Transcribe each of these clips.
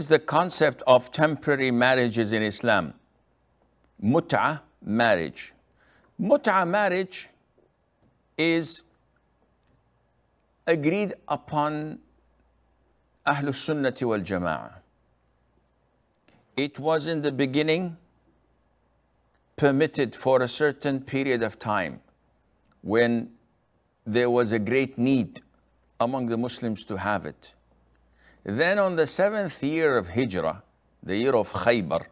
is the concept of temporary marriages in Islam. Mutah marriage. Mutah marriage is agreed upon Ahlus Sunnati wal Jama'ah. It was in the beginning permitted for a certain period of time when there was a great need among the Muslims to have it. Then on the 7th year of Hijrah, the year of Khaybar,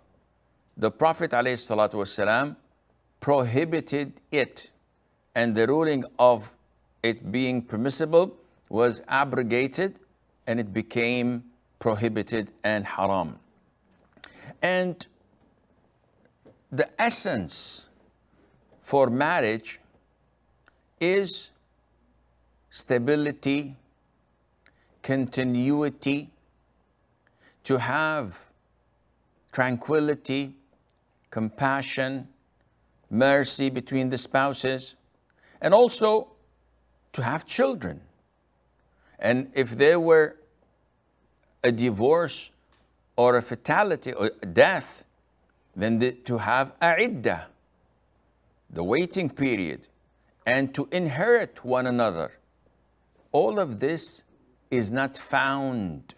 the Prophet ﷺ prohibited it, and the ruling of it being permissible was abrogated and it became prohibited and haram. And the essence for marriage is stability, continuity, to have tranquility, compassion, mercy between the spouses, and also to have children. And if there were a divorce or a fatality or death, then to have a iddah, the waiting period, and to inherit one another. All of this is not found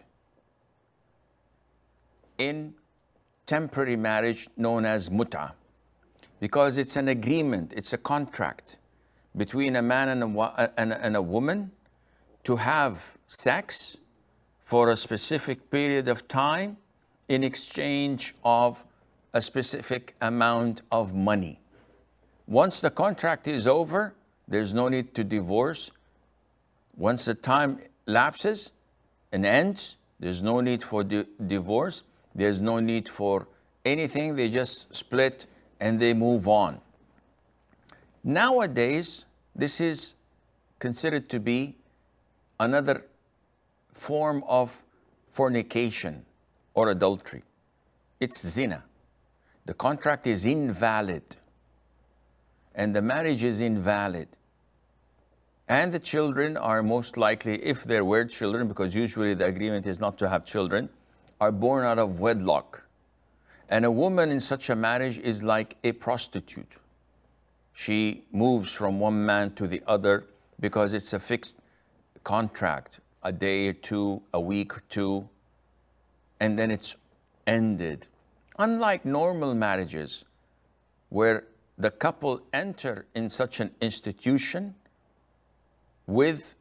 in temporary marriage known as mut'ah, because it's an agreement, it's a contract between a man and a woman to have sex for a specific period of time in exchange of a specific amount of money. Once the contract is over, there's no need to divorce. Once the time lapses and ends, there's no need for divorce. There's no need for anything. They just split and they move on. Nowadays, this is considered to be another form of fornication or adultery. It's zina. The contract is invalid and the marriage is invalid. And the children are most likely, if there were children, because usually the agreement is not to have children, are born out of wedlock. And a woman in such a marriage is like a prostitute. She moves from one man to the other because it's a fixed contract, a day or two, a week or two, and then it's ended. Unlike normal marriages, where the couple enter in such an institution with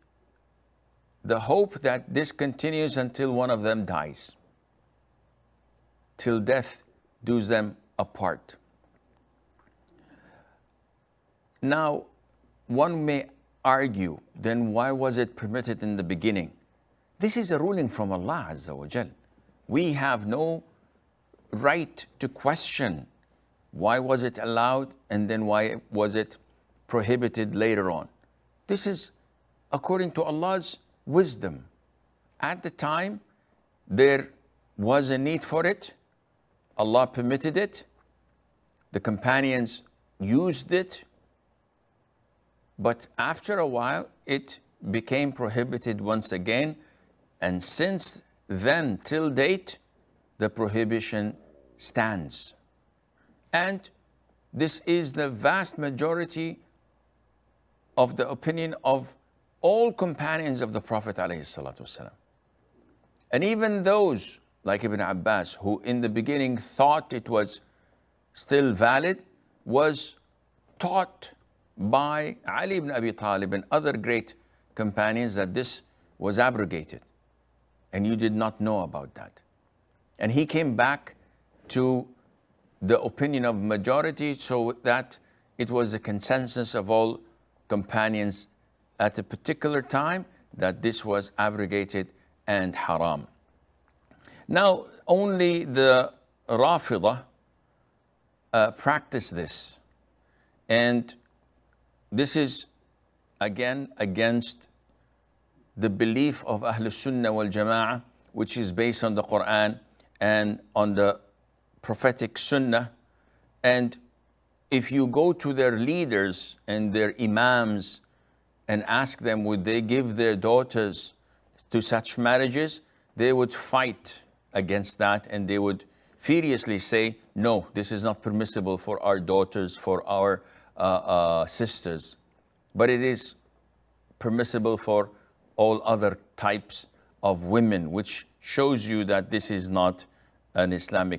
the hope that this continues until one of them dies, till death does them apart. Now, one may argue, then why was it permitted in the beginning? This is a ruling from Allah Azza wa Jal. We have no right to question why was it allowed and then why was it prohibited later on. This is according to Allah's wisdom. At the time, there was a need for it. Allah permitted it. The companions used it. But after a while, it became prohibited once again. And since then till date, the prohibition stands. And this is the vast majority of the opinion of all companions of the Prophet ﷺ. And even those like Ibn Abbas, who in the beginning thought it was still valid, was taught by Ali ibn Abi Talib and other great companions that this was abrogated. And you did not know about that. And he came back to the opinion of majority, so that it was the consensus of all companions at a particular time that this was abrogated and haram. Now, only the Rafidah practice this. And this is, again, against the belief of Ahlus Sunnah wal Jama'ah, which is based on the Quran and on the prophetic Sunnah. And if you go to their leaders and their imams and ask them would they give their daughters to such marriages, they would fight against that, and they would furiously say, no, this is not permissible for our daughters, for our sisters, but it is permissible for all other types of women, which shows you that this is not an Islamic